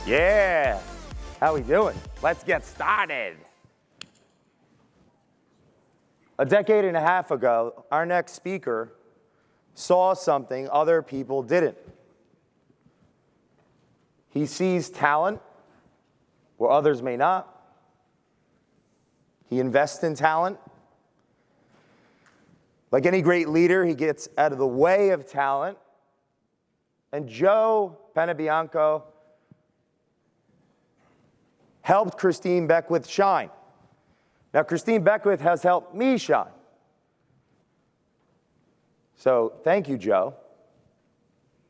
Yeah, how we doing? Let's get started. A decade and a half ago, our next speaker saw something other people didn't. He sees talent where others may not. He invests in talent. Like any great leader, he gets out of the way of talent. And Joe Panebianco helped Christine Beckwith shine. Now, Christine Beckwith has helped me shine. So thank you, Joe.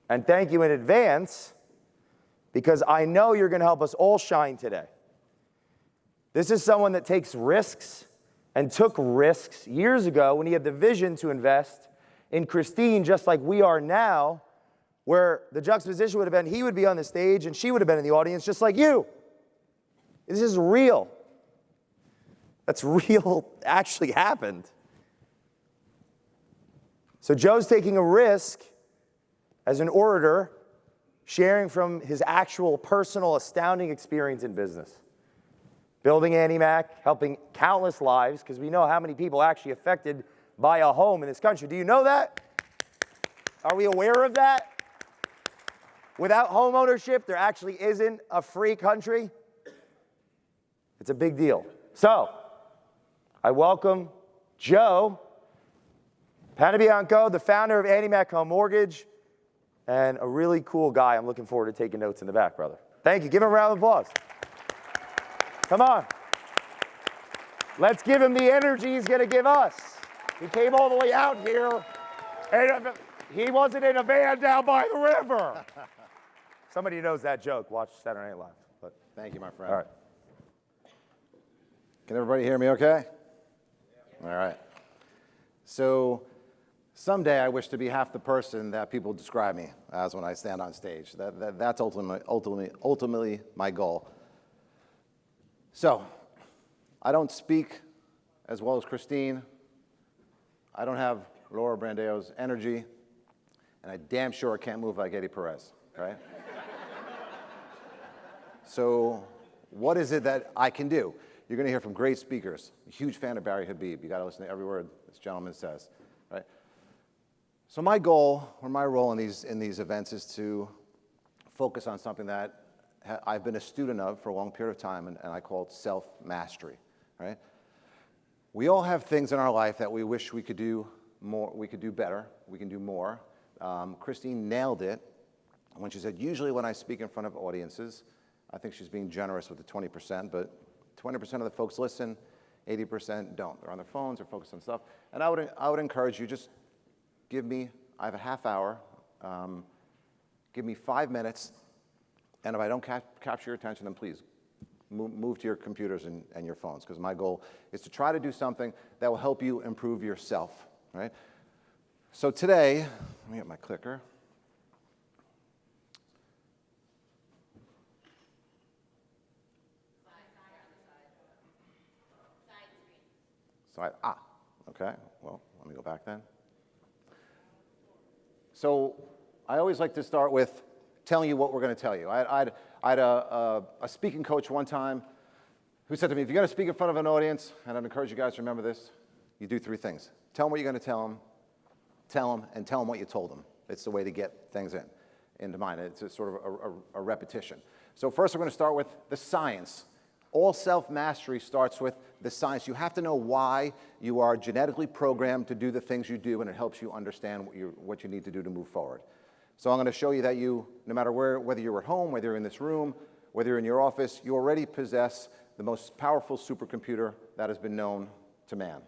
And thank you in advance, because I know you're going to help us all shine today. This is someone that takes risks and took risks years ago when he had the vision to invest in Christine, just like we are now, where the juxtaposition would have been he would be on the stage and she would have been in the audience just like you. This is real. That's real, actually happened. So Joe's taking a risk as an orator, sharing from his actual personal astounding experience in business. Building AnnieMac, helping countless lives, because we know how many people are actually affected by a home in this country. Do you know that? Are we aware of that? Without home ownership, there actually isn't a free country. It's a big deal. So, I welcome Joe Panebianco, the founder of AnnieMac Home Mortgage, and a really cool guy. I'm looking forward to taking notes in the back, brother. Thank you. Give him a round of applause. Come on. Let's give him the energy he's going to give us. He came all the way out here, and he wasn't in a van down by the river. Somebody knows that joke. Watch Saturday Night Live. But thank you, my friend. All right. Can everybody hear me okay? All right. So someday I wish to be half the person that people describe me as when I stand on stage. That's ultimately my goal. So I don't speak as well as Christine. I don't have Laura Brandeo's energy. And I damn sure can't move like Eddie Perez, right? So what is it that I can do? You're going to hear from great speakers. I'm a huge fan of Barry Habib. You got to listen to every word this gentleman says, right? So my goal or my role in these events is to focus on something that I've been a student of for a long period of time, and I call it self-mastery, right? We all have things in our life that we wish we could do more, we could do better, we can do more. Christine nailed it when she said, usually when I speak in front of audiences, I think she's being generous with the 20%, but 20% of the folks listen, 80% don't. They're on their phones, they're focused on stuff. And I would encourage you, just I have a half hour, give me 5 minutes, and if I don't capture your attention, then please move to your computers and your phones, because my goal is to try to do something that will help you improve yourself, right? So today, let me get my clicker. Okay, well, let me go back then. So I always like to start with telling you what we're going to tell you. I had a speaking coach one time who said to me, if you're going to speak in front of an audience, and I'd encourage you guys to remember this, you do 3 things. Tell them what you're going to tell them, and tell them what you told them. It's the way to get things into mind. It's a sort of a repetition. So first we're going to start with the science. All self-mastery starts with the science. You have to know why you are genetically programmed to do the things you do, and it helps you understand what you need to do to move forward. So I'm going to show you that no matter whether you're at home, whether you're in this room, whether you're in your office, you already possess the most powerful supercomputer that has been known to man.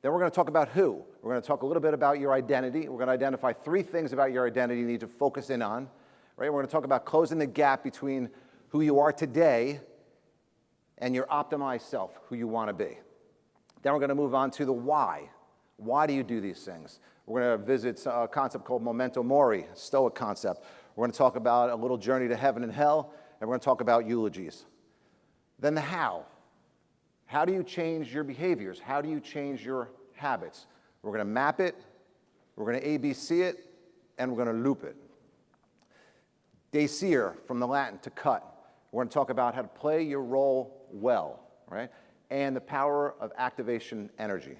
Then we're going to talk about who. We're going to talk a little bit about your identity. We're going to identify 3 things about your identity you need to focus in on. Right? We're going to talk about closing the gap between who you are today and your optimized self, who you want to be. Then we're going to move on to the why. Why do you do these things? We're going to visit a concept called memento mori, a Stoic concept. We're going to talk about a little journey to heaven and hell, and we're going to talk about eulogies. Then the how. How do you change your behaviors? How do you change your habits? We're going to map it, we're going to ABC it, and we're going to loop it. Desire, from the Latin, to cut. We're going to talk about how to play your role well, right? And the power of activation energy.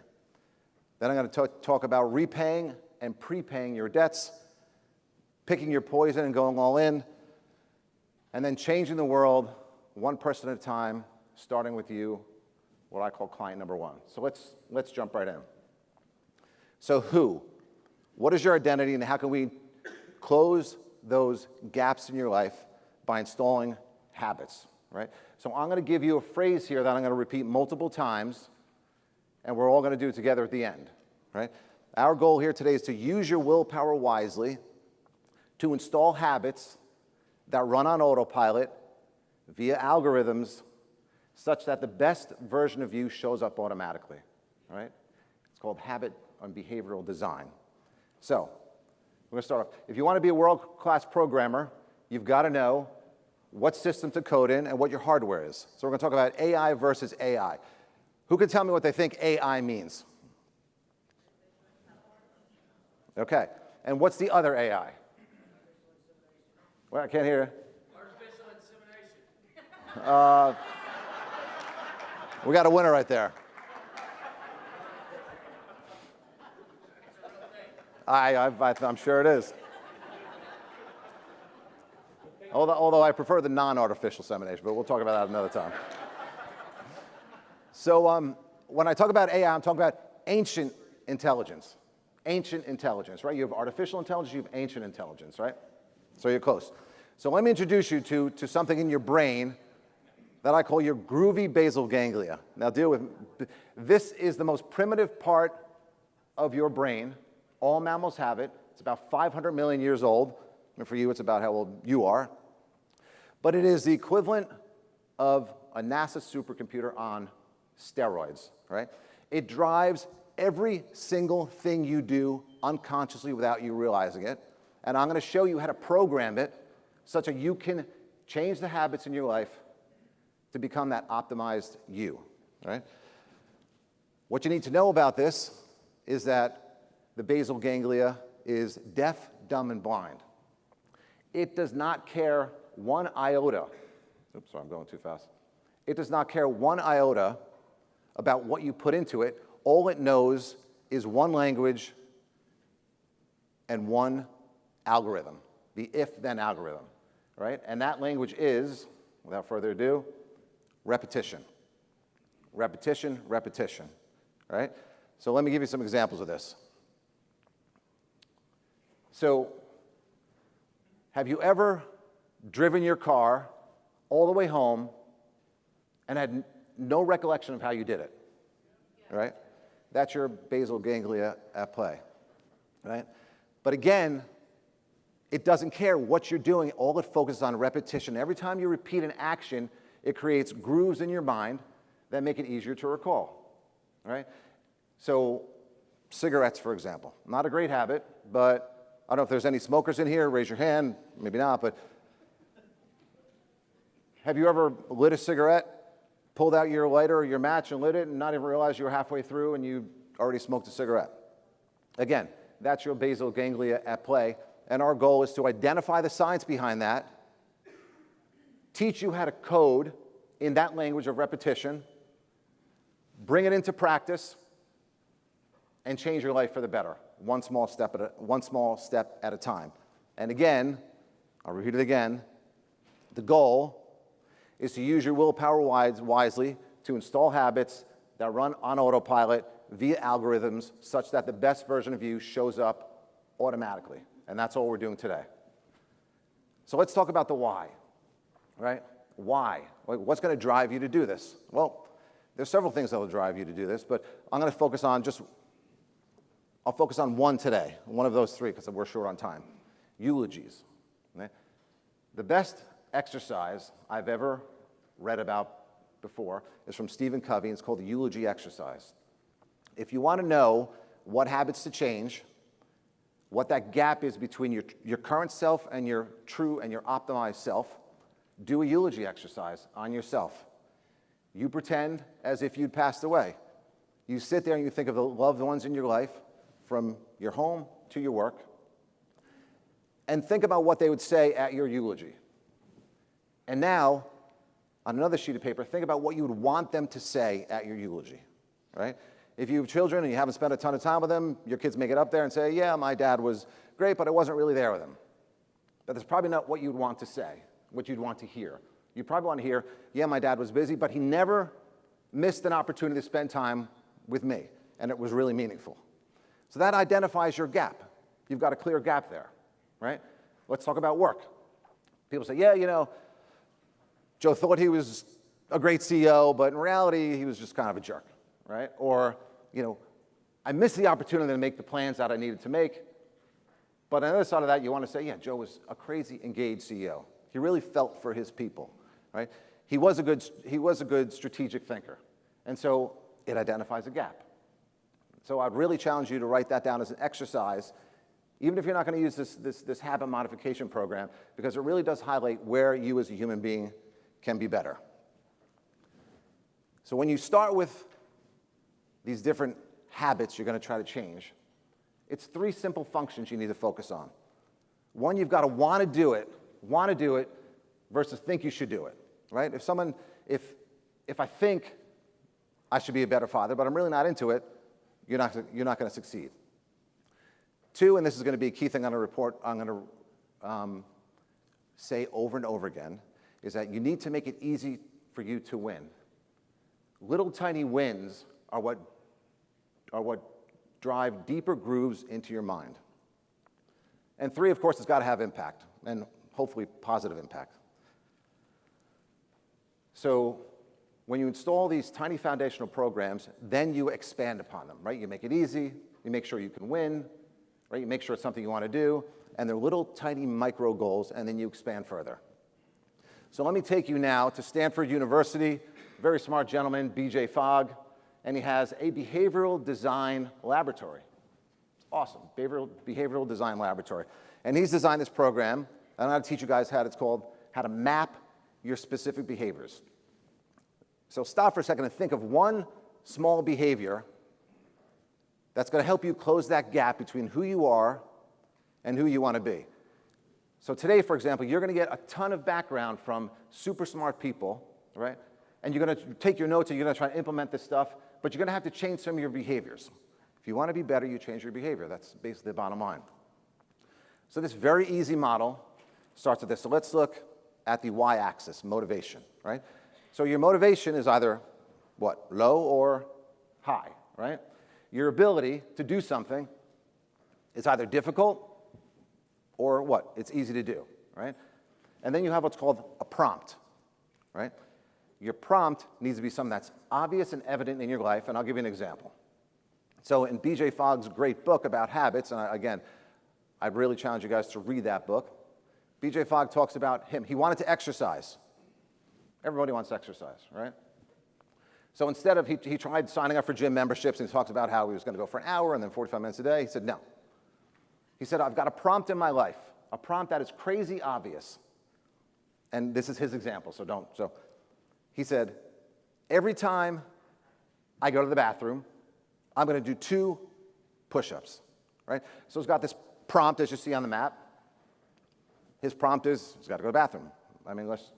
Then I'm going to talk about repaying and prepaying your debts, picking your poison and going all in, and then changing the world one person at a time, starting with you, what I call client number one. So let's jump right in. So who? What is your identity, and how can we close those gaps in your life by installing habits, right? So I'm going to give you a phrase here that I'm going to repeat multiple times, and we're all going to do it together at the end, right? Our goal here today is to use your willpower wisely to install habits that run on autopilot via algorithms such that the best version of you shows up automatically, right? It's called habit and behavioral design. So we're going to start off. If you want to be a world-class programmer, you've got to know what system to code in and what your hardware is. So we're going to talk about AI versus AI. Who can tell me what they think AI means? Okay. And what's the other AI? Well, I can't hear you. Artificial insemination. We got a winner right there. I'm sure it is. Although I prefer the non-artificial insemination, but we'll talk about that another time. So when I talk about AI, I'm talking about ancient intelligence. Ancient intelligence, right? You have artificial intelligence, you have ancient intelligence, right? So you're close. So let me introduce you to something in your brain that I call your groovy basal ganglia. Now this is the most primitive part of your brain. All mammals have it. It's about 500 million years old. And for you, it's about how old you are. But it is the equivalent of a NASA supercomputer on steroids, right? It drives every single thing you do unconsciously without you realizing it. And I'm going to show you how to program it such that you can change the habits in your life to become that optimized you, right? What you need to know about this is that the basal ganglia is deaf, dumb, and blind. It does not care one iota. Oops, sorry, I'm going too fast. It does not care one iota about what you put into it. All it knows is one language and one algorithm, the if-then algorithm, right? And that language is, without further ado, repetition. Repetition, repetition, right? So let me give you some examples of this. So have you ever driven your car all the way home and had no recollection of how you did it, right? That's your basal ganglia at play, right? But again, it doesn't care what you're doing. All it focuses on repetition. Every time you repeat an action, it creates grooves in your mind that make it easier to recall, right? So cigarettes, for example, not a great habit, but I don't know if there's any smokers in here. Raise your hand. Maybe not, but have you ever lit a cigarette, pulled out your lighter or your match and lit it and not even realize you were halfway through and you already smoked a cigarette? Again, that's your basal ganglia at play, and our goal is to identify the science behind that, teach you how to code in that language of repetition, bring it into practice, and change your life for the better, one small step at a time. And again, I'll repeat it again, the goal is to use your willpower wisely to install habits that run on autopilot via algorithms such that the best version of you shows up automatically. And that's all we're doing today. So let's talk about the why, right? Why? What's going to drive you to do this? Well, there's several things that will drive you to do this, but I'm going to focus on I'll focus on one today, one of those three, because we're short on time. Eulogies. Okay? The best exercise I've ever read about before is from Stephen Covey. It's called the eulogy exercise. If you want to know what habits to change, what that gap is between your current self and your true and your optimized self, do a eulogy exercise on yourself. You pretend as if you'd passed away. You sit there and you think of the loved ones in your life, from your home to your work, and think about what they would say at your eulogy. And now, on another sheet of paper, think about what you would want them to say at your eulogy, right? If you have children and you haven't spent a ton of time with them, your kids may get up there and say, yeah, my dad was great, but I wasn't really there with him. But that's probably not what you'd want to say, what you'd want to hear. You probably want to hear, yeah, my dad was busy, but he never missed an opportunity to spend time with me, and it was really meaningful. So that identifies your gap. You've got a clear gap there, right? Let's talk about work. People say, yeah, you know, Joe thought he was a great CEO, but in reality, he was just kind of a jerk, right? Or, you know, I missed the opportunity to make the plans that I needed to make. But on the other side of that, you want to say, yeah, Joe was a crazy, engaged CEO. He really felt for his people, right? He was a good strategic thinker. And so it identifies a gap. So I'd really challenge you to write that down as an exercise, even if you're not going to use this habit modification program, because it really does highlight where you as a human being can be better. So when you start with these different habits you're going to try to change, it's 3 simple functions you need to focus on. One, you've got to want to do it versus think you should do it, right? If I think I should be a better father, but I'm really not into it, you're not going to succeed. 2, and this is going to be a key thing I'm going to say over and over again, is that you need to make it easy for you to win. Little tiny wins are what drive deeper grooves into your mind. And 3, of course, it's got to have impact, and hopefully positive impact. So when you install these tiny foundational programs, then you expand upon them, right? You make it easy, you make sure you can win, right? You make sure it's something you want to do, and they're little tiny micro goals, and then you expand further. So let me take you now to Stanford University, very smart gentleman, B.J. Fogg, and he has a behavioral design laboratory. It's awesome, behavioral design laboratory. And he's designed this program, and I'm going to teach you guys how to map your specific behaviors. So stop for a second and think of one small behavior that's going to help you close that gap between who you are and who you want to be. So today, for example, you're going to get a ton of background from super smart people, right? And you're going to take your notes and you're going to try to implement this stuff, but you're going to have to change some of your behaviors. If you want to be better, you change your behavior. That's basically the bottom line. So this very easy model starts with this. So let's look at the y-axis, motivation, right? So your motivation is either what? Low or high, right? Your ability to do something is either difficult or what? It's easy to do, right? And then you have what's called a prompt, right? Your prompt needs to be something that's obvious and evident in your life, and I'll give you an example. So in B.J. Fogg's great book about habits, and again, I'd really challenge you guys to read that book. B.J. Fogg talks about him. He wanted to exercise. Everybody wants to exercise, right? So instead of, he tried signing up for gym memberships, and he talks about how he was going to go for an hour and then 45 minutes a day. He said, no. He said, I've got a prompt in my life, a prompt that is crazy obvious. And this is his example, so don't. So he said, every time I go to the bathroom, I'm going to do 2 push-ups, right? So he's got this prompt, as you see on the map. His prompt is, he's got to go to the bathroom. I mean, unless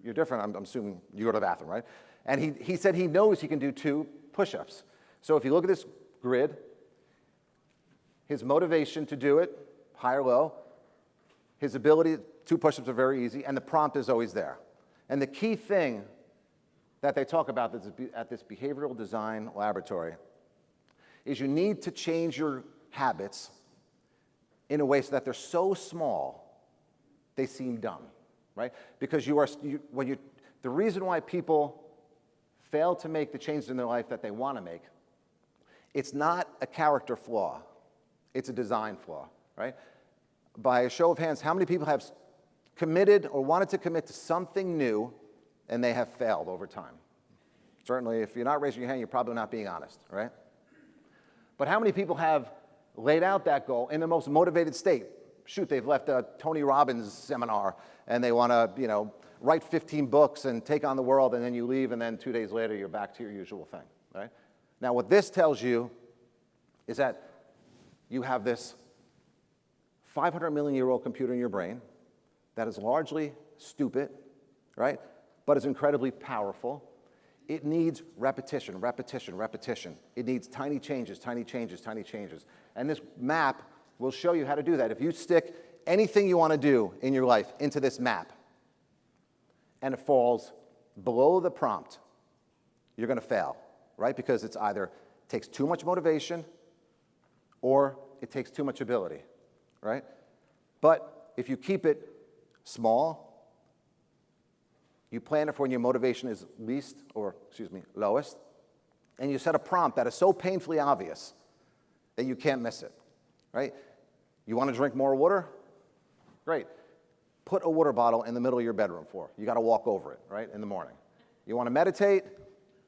you're different, I'm assuming you go to the bathroom, right? And he said he knows he can do 2 push-ups. So if you look at this grid, his motivation to do it, high or low, his ability, 2 push-ups are very easy, and the prompt is always there. And the key thing that they talk about at this behavioral design laboratory is you need to change your habits in a way so that they're so small they seem dumb, right? Because the reason why people fail to make the changes in their life that they want to make, it's not a character flaw. It's a design flaw, right? By a show of hands, how many people have committed or wanted to commit to something new and they have failed over time? Certainly, if you're not raising your hand, you're probably not being honest, right? But how many people have laid out that goal in the most motivated state? Shoot, they've left a Tony Robbins seminar and they want to, write 15 books and take on the world, and then you leave, and then 2 days later you're back to your usual thing, right? Now, what this tells you is that you have this 500-million-year-old computer in your brain that is largely stupid, right, but is incredibly powerful. It needs repetition, repetition, repetition. It needs tiny changes, tiny changes, tiny changes. And this map will show you how to do that. If you stick anything you want to do in your life into this map and it falls below the prompt, you're going to fail, right? Because it's either takes too much motivation or it takes too much ability, right? But if you keep it small, you plan it for when your motivation is lowest, and you set a prompt that is so painfully obvious that you can't miss it, right? You want to drink more water? Great. Put a water bottle in the middle of your bedroom floor. You got to walk over it, right, in the morning. You want to meditate?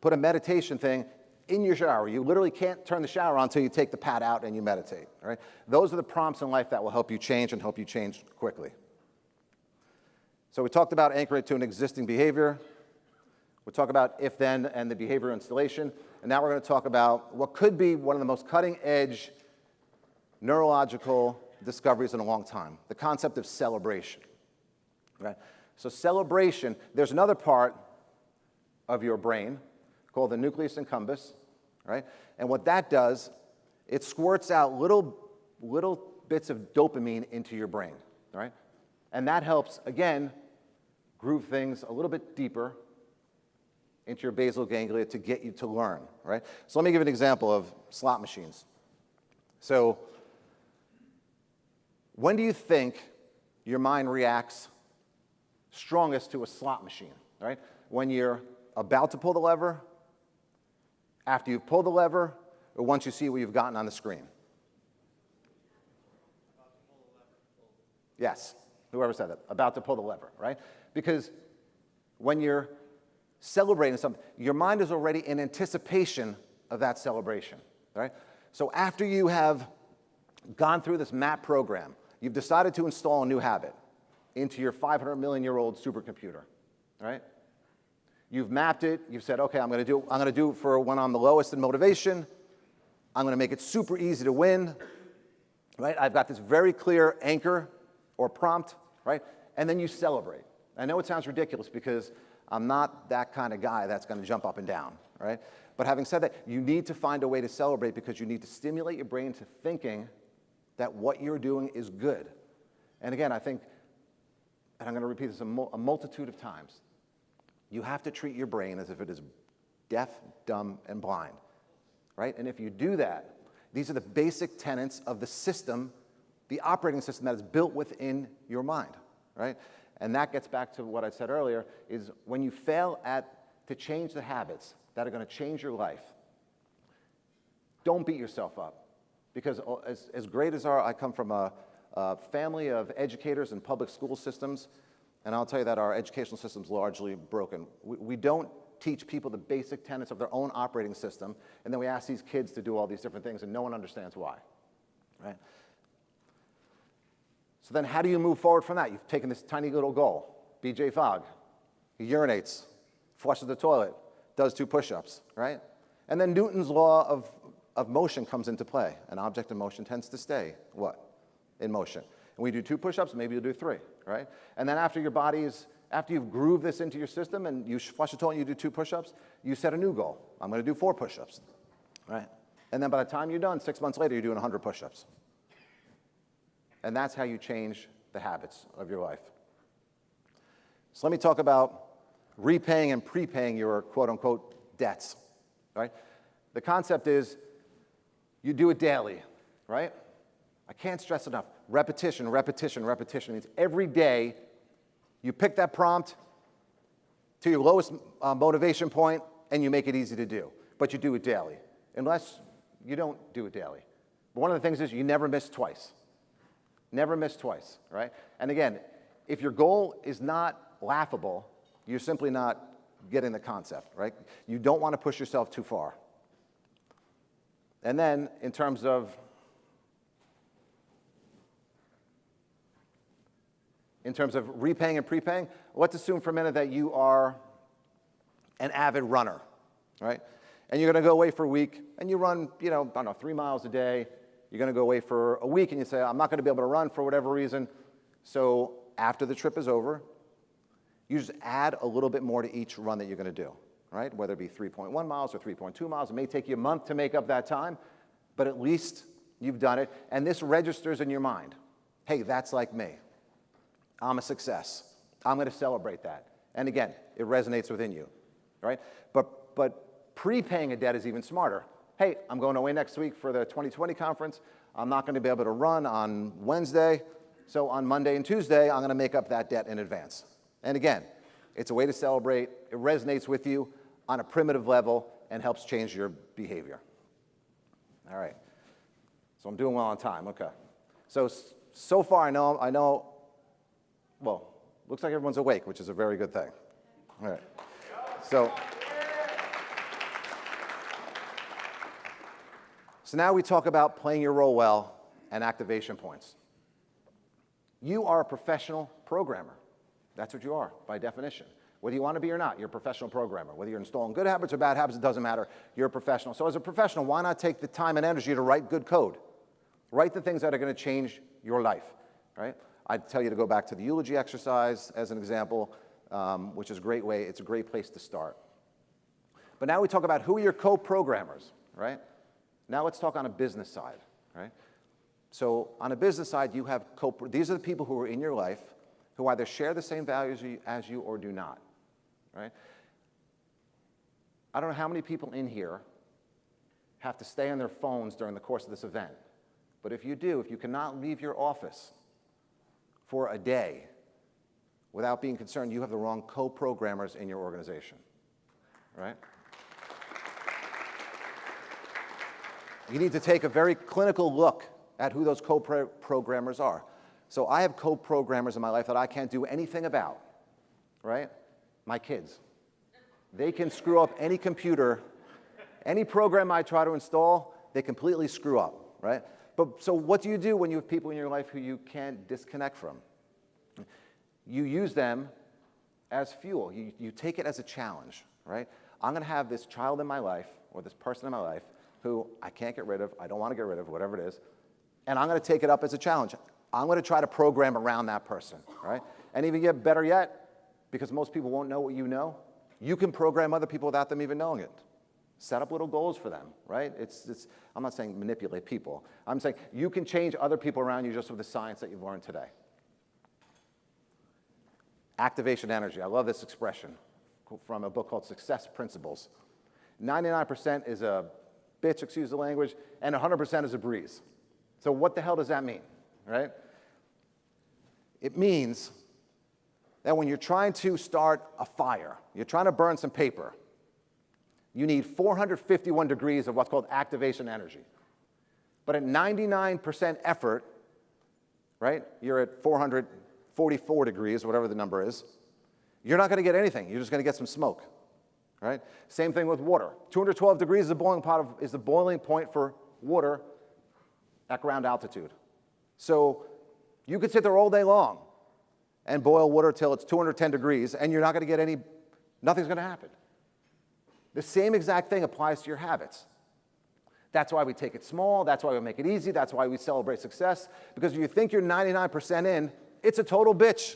Put a meditation thing in your shower. You literally can't turn the shower on until you take the pad out and you meditate, all right? Those are the prompts in life that will help you change and help you change quickly. So we talked about anchoring it to an existing behavior. We talked about if-then and the behavior installation. And now we're going to talk about what could be one of the most cutting-edge neurological discoveries in a long time, the concept of celebration. Right? So celebration, there's another part of your brain called the nucleus accumbens, right? And what that does, it squirts out little bits of dopamine into your brain, right? And that helps, again, groove things a little bit deeper into your basal ganglia to get you to learn, right? So let me give you an example of slot machines. So when do you think your mind reacts strongest to a slot machine, right? When you're about to pull the lever, after you've pulled the lever, or once you see what you've gotten on the screen? Yes, whoever said that, about to pull the lever, right? Because when you're celebrating something, your mind is already in anticipation of that celebration, right? So after you have gone through this map program, you've decided to install a new habit into your 500-million-year-old supercomputer, right? You've mapped it. You've said, okay, I'm going to do it for when I'm the lowest in motivation. I'm going to make it super easy to win, right? I've got this very clear anchor or prompt, right? And then you celebrate. I know it sounds ridiculous because I'm not that kind of guy that's going to jump up and down, right? But having said that, you need to find a way to celebrate because you need to stimulate your brain to thinking that what you're doing is good. And again, I think, and I'm going to repeat this a multitude of times, you have to treat your brain as if it is deaf, dumb, and blind, right? And if you do that, these are the basic tenets of the system, the operating system that is built within your mind, right? And that gets back to what I said earlier, is when you fail to change the habits that are going to change your life, don't beat yourself up. Because as great as I come from a family of educators in public school systems, and I'll tell you that our educational system's largely broken. We don't teach people the basic tenets of their own operating system, and then we ask these kids to do all these different things, and no one understands why, right? So then how do you move forward from that? You've taken this tiny little goal. BJ Fogg, he urinates, flushes the toilet, does 2 push-ups, right? And then Newton's law of motion comes into play. An object in motion tends to stay, what? In motion. And we do 2 push-ups, maybe you'll do 3, right? And then after you've grooved this into your system and you flush the toilet and you do 2 push-ups, you set a new goal. I'm going to do 4 push-ups, right? And then by the time you're done, 6 months later, you're doing 100 push-ups. And that's how you change the habits of your life. So let me talk about repaying and prepaying your quote-unquote debts, right? The concept is you do it daily, right? I can't stress enough. Repetition, repetition, repetition means every day you pick that prompt to your lowest motivation point and you make it easy to do. But you do it daily, unless you don't do it daily. But one of the things is you never miss twice. Never miss twice, right? And again, if your goal is not laughable, you're simply not getting the concept, right? You don't want to push yourself too far. And then in terms of repaying and prepaying, let's assume for a minute that you are an avid runner, right? And you're going to go away for a week, and you run, 3 miles a day, You're going to go away for a week and you say, I'm not going to be able to run for whatever reason. So after the trip is over, you just add a little bit more to each run that you're going to do, right? Whether it be 3.1 miles or 3.2 miles. It may take you a month to make up that time, but at least you've done it. And this registers in your mind. Hey, that's like me. I'm a success. I'm going to celebrate that. And again, it resonates within you, right? But prepaying a debt is even smarter. Hey, I'm going away next week for the 2020 conference. I'm not going to be able to run on Wednesday. So on Monday and Tuesday, I'm going to make up that debt in advance. And again, it's a way to celebrate. It resonates with you on a primitive level and helps change your behavior. All right. So I'm doing well on time. Okay. So far, I know, well, looks like everyone's awake, which is a very good thing. All right. So now we talk about playing your role well and activation points. You are a professional programmer. That's what you are, by definition. Whether you want to be or not, you're a professional programmer. Whether you're installing good habits or bad habits, it doesn't matter. You're a professional. So as a professional, why not take the time and energy to write good code? Write the things that are going to change your life, right? I'd tell you to go back to the eulogy exercise as an example, which is a great way. It's a great place to start. But now we talk about who are your co-programmers, right? Now let's talk on a business side, right? So on a business side, you have these are the people who are in your life who either share the same values as you or do not, right? I don't know how many people in here have to stay on their phones during the course of this event. But if you do, if you cannot leave your office for a day without being concerned, you have the wrong co-programmers in your organization, right? You need to take a very clinical look at who those co-programmers are. So I have co-programmers in my life that I can't do anything about, right? My kids. They can screw up any computer, any program I try to install, they completely screw up, right? But so what do you do when you have people in your life who you can't disconnect from? You use them as fuel. You take it as a challenge, right? I'm going to have this child in my life or this person in my life who I can't get rid of, I don't want to get rid of, whatever it is, and I'm going to take it up as a challenge. I'm going to try to program around that person, right? And even get better yet, because most people won't know what you know, you can program other people without them even knowing it. Set up little goals for them, right? I'm not saying manipulate people. I'm saying you can change other people around you just with the science that you've learned today. Activation energy. I love this expression from a book called Success Principles. 99% is a bitch, excuse the language, and 100% is a breeze. So what the hell does that mean, right? It means that when you're trying to start a fire, you're trying to burn some paper, you need 451 degrees of what's called activation energy. But at 99% effort, right, you're at 444 degrees, whatever the number is, you're not going to get anything. You're just going to get some smoke, right? Same thing with water. 212 degrees is the boiling point for water at ground altitude. So you could sit there all day long and boil water till it's 210 degrees, and you're not going to get nothing's going to happen. The same exact thing applies to your habits. That's why we take it small. That's why we make it easy. That's why we celebrate success. Because if you think you're 99% in, it's a total bitch,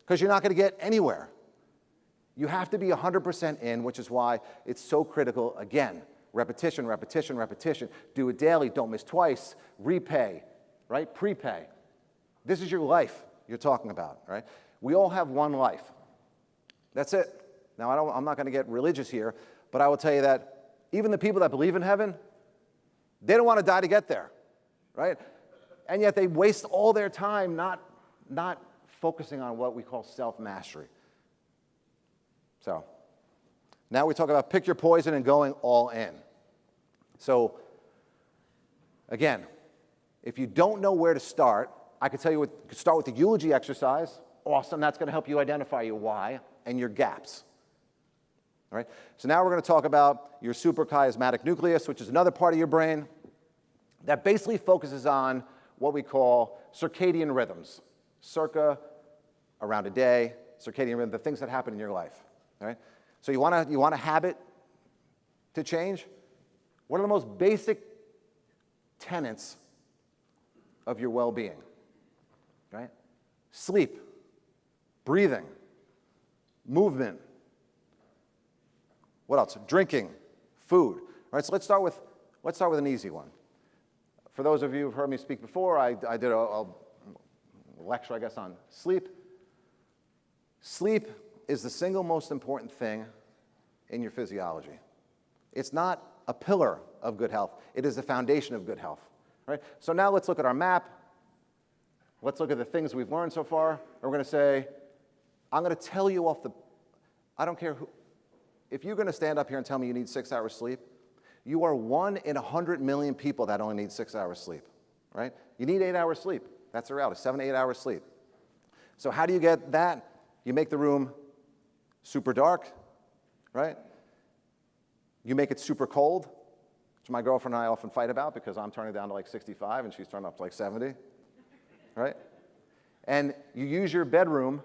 because you're not going to get anywhere. You have to be 100% in, which is why it's so critical. Again, repetition, repetition, repetition. Do it daily. Don't miss twice. Repay, right? Prepay. This is your life you're talking about, right? We all have one life. That's it. Now, I'm not going to get religious here, but I will tell you that even the people that believe in heaven, they don't want to die to get there, right? And yet they waste all their time not focusing on what we call self-mastery. So now we talk about pick your poison and going all in. So again, if you don't know where to start, I could tell you start with the eulogy exercise. Awesome. That's going to help you identify your why and your gaps. All right? So now we're going to talk about your suprachiasmatic nucleus, which is another part of your brain that basically focuses on what we call circadian rhythms. Circa, around a day, circadian rhythm, the things that happen in your life. All right? So you want a habit to change? One of the most basic tenets of your well-being, right? Sleep, breathing, movement. What else? Drinking, food. All right, so let's start with an easy one. For those of you who've heard me speak before, I did a lecture, I guess, on sleep. Sleep is the single most important thing in your physiology. It's not a pillar of good health. It is the foundation of good health. Right? So now let's look at our map. Let's look at the things we've learned so far. And we're going to say, I'm going to tell you I don't care who, if you're going to stand up here and tell me you need 6 hours sleep, you are 1 in 100 million people that only need 6 hours sleep, right? You need 8 hours sleep. That's the reality, 7 to 8 hours sleep. So how do you get that? You make the room super dark, right? You make it super cold, which my girlfriend and I often fight about because I'm turning down to like 65 and she's turning up to like 70, right? And you use your bedroom,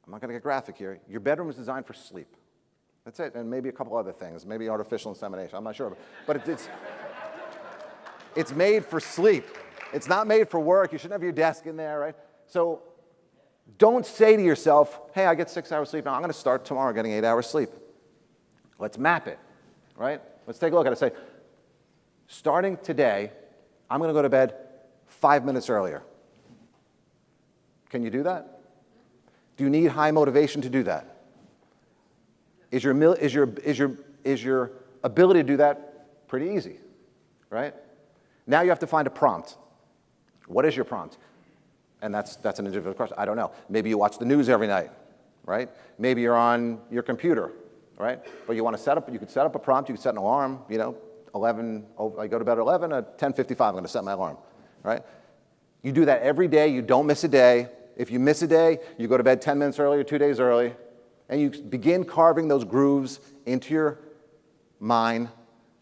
I'm not going to get graphic here, your bedroom is designed for sleep. That's it, and maybe a couple other things, maybe artificial insemination, I'm not sure. But it's made for sleep. It's not made for work. You shouldn't have your desk in there, right? So don't say to yourself, hey, I get 6 hours sleep now. I'm going to start tomorrow getting 8 hours sleep. Let's map it, right? Let's take a look at it. Say, starting today, I'm going to go to bed 5 minutes earlier. Can you do that? Do you need high motivation to do that? Is your ability to do that pretty easy, right? Now you have to find a prompt. What is your prompt? And that's an individual question. I don't know. Maybe you watch the news every night, right? Maybe you're on your computer, right? But you want to you could set up a prompt, you could set an alarm, I go to bed at 11, at 10:55, I'm going to set my alarm, right? You do that every day, you don't miss a day. If you miss a day, you go to bed 10 minutes early or 2 days early, and you begin carving those grooves into your mind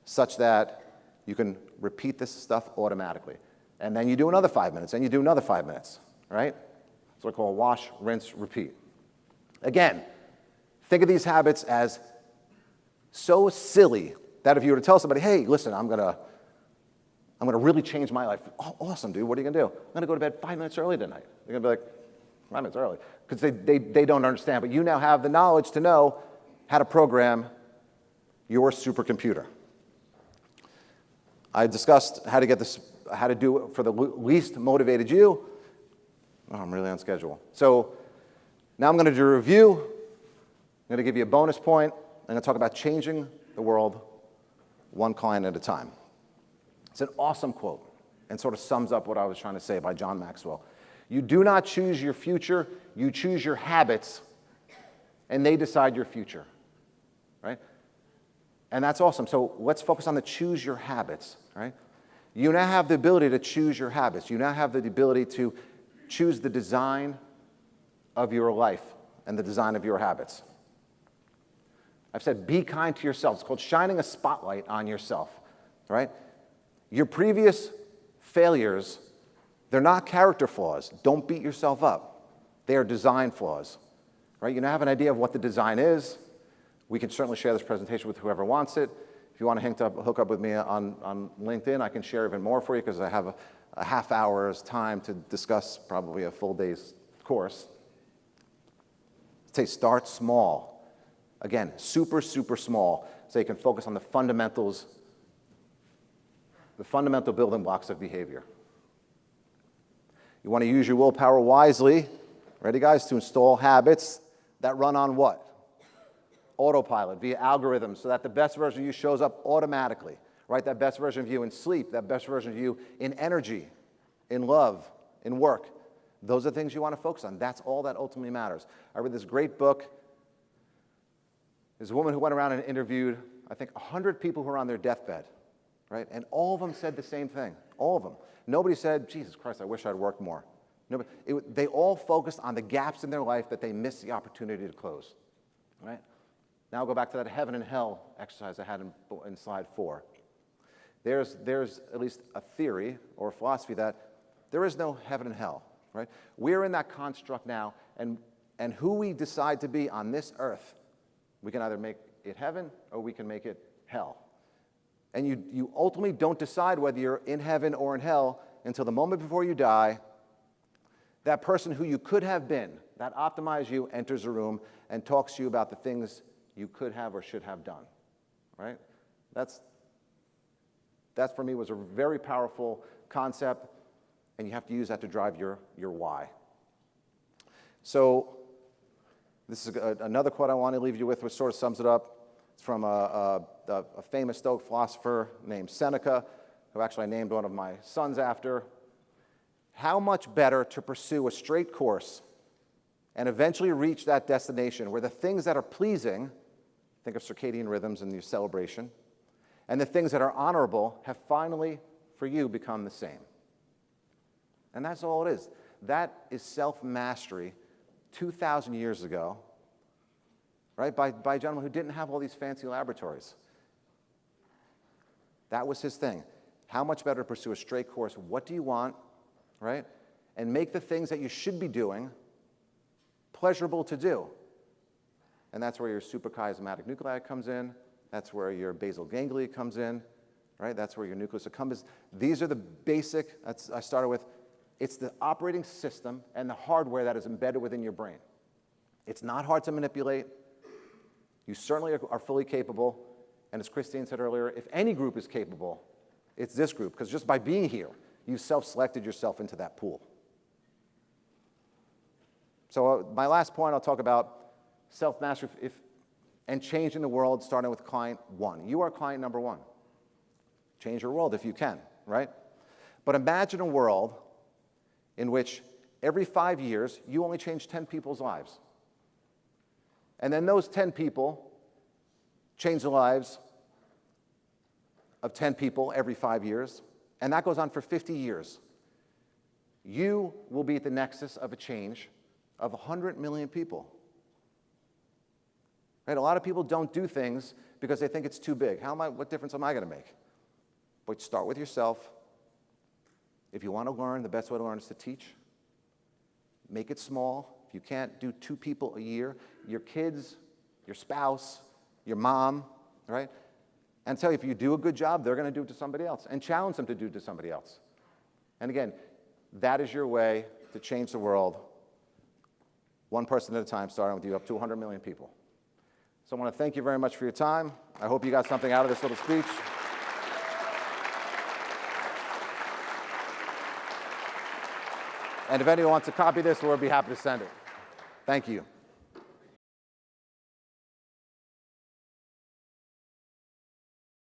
such that you can repeat this stuff automatically. And then you do another 5 minutes, and you do another 5 minutes, right? It's what I call wash, rinse, repeat. Again, think of these habits as so silly that if you were to tell somebody, hey, listen, I'm gonna really change my life. Oh, awesome, dude, what are you gonna do? I'm gonna go to bed 5 minutes early tonight. They're gonna be like, 5 minutes early. Because they don't understand, but you now have the knowledge to know how to program your supercomputer. I discussed how to do it for the least motivated you. Oh, I'm really on schedule. So now I'm going to do a review. I'm going to give you a bonus point. I'm going to talk about changing the world one client at a time. It's an awesome quote and sort of sums up what I was trying to say by John Maxwell. You do not choose your future, you choose your habits, and they decide your future, right? And that's awesome. So let's focus on the choose your habits, right? You now have the ability to choose your habits. You now have the ability to choose the design of your life and the design of your habits. I've said be kind to yourself. It's called shining a spotlight on yourself, right? Your previous failures, they're not character flaws. Don't beat yourself up. They are design flaws, right? You now have an idea of what the design is. We can certainly share this presentation with whoever wants it. If you want to hook up with me on LinkedIn, I can share even more for you because I have a half hour's time to discuss probably a full day's course. Say start small. Again, super, super small, so you can focus on the fundamentals, the fundamental building blocks of behavior. You want to use your willpower wisely, ready guys, to install habits that run on what? Autopilot, via algorithms, so that the best version of you shows up automatically, right? That best version of you in sleep, that best version of you in energy, in love, in work. Those are the things you want to focus on. That's all that ultimately matters. I read this great book. There's a woman who went around and interviewed, I think, 100 people who were on their deathbed, right? And all of them said the same thing, all of them. Nobody said, Jesus Christ, I wish I'd worked more. Nobody, they all focused on the gaps in their life that they missed the opportunity to close, right? Now I'll go back to that heaven and hell exercise I had in slide 4. There's at least a theory or a philosophy that there is no heaven and hell, right? We're in that construct now, and who we decide to be on this earth, we can either make it heaven or we can make it hell. And you ultimately don't decide whether you're in heaven or in hell until the moment before you die, that person who you could have been, that optimized you, enters a room and talks to you about the things you could have or should have done, right? That's for me was a very powerful concept, and you have to use that to drive your why. So this is another quote I want to leave you with, which sort of sums it up. It's from a famous Stoic philosopher named Seneca, who actually I named one of my sons after. How much better to pursue a straight course and eventually reach that destination where the things that are pleasing, think of circadian rhythms and your celebration, and the things that are honorable have finally, for you, become the same. And that's all it is. That is self-mastery 2,000 years ago, right, by a gentleman who didn't have all these fancy laboratories. That was his thing. How much better to pursue a straight course? What do you want, right? And make the things that you should be doing pleasurable to do. And that's where your suprachiasmatic nuclei comes in. That's where your basal ganglia comes in, right? That's where your nucleus accumbens. These are the basic, I started with, it's the operating system and the hardware that is embedded within your brain. It's not hard to manipulate. You certainly are fully capable. And as Christine said earlier, if any group is capable, it's this group, because just by being here, you've self-selected yourself into that pool. So my last point, I'll talk about self-mastery and changing the world, starting with client one. You are client number one. Change your world if you can, right? But imagine a world in which every 5 years, you only change 10 people's lives. And then those 10 people change the lives of 10 people every 5 years, and that goes on for 50 years. You will be at the nexus of a change of 100 million people. Right? A lot of people don't do things because they think it's too big. What difference am I going to make? But start with yourself. If you want to learn, the best way to learn is to teach. Make it small. If you can't do 2 people a year, your kids, your spouse, your mom, right? And tell you, if you do a good job, they're going to do it to somebody else. And challenge them to do it to somebody else. And again, that is your way to change the world, one person at a time, starting with you, up to 100 million people. So I want to thank you very much for your time. I hope you got something out of this little speech. And if anyone wants to copy this, we'll be happy to send it. Thank you.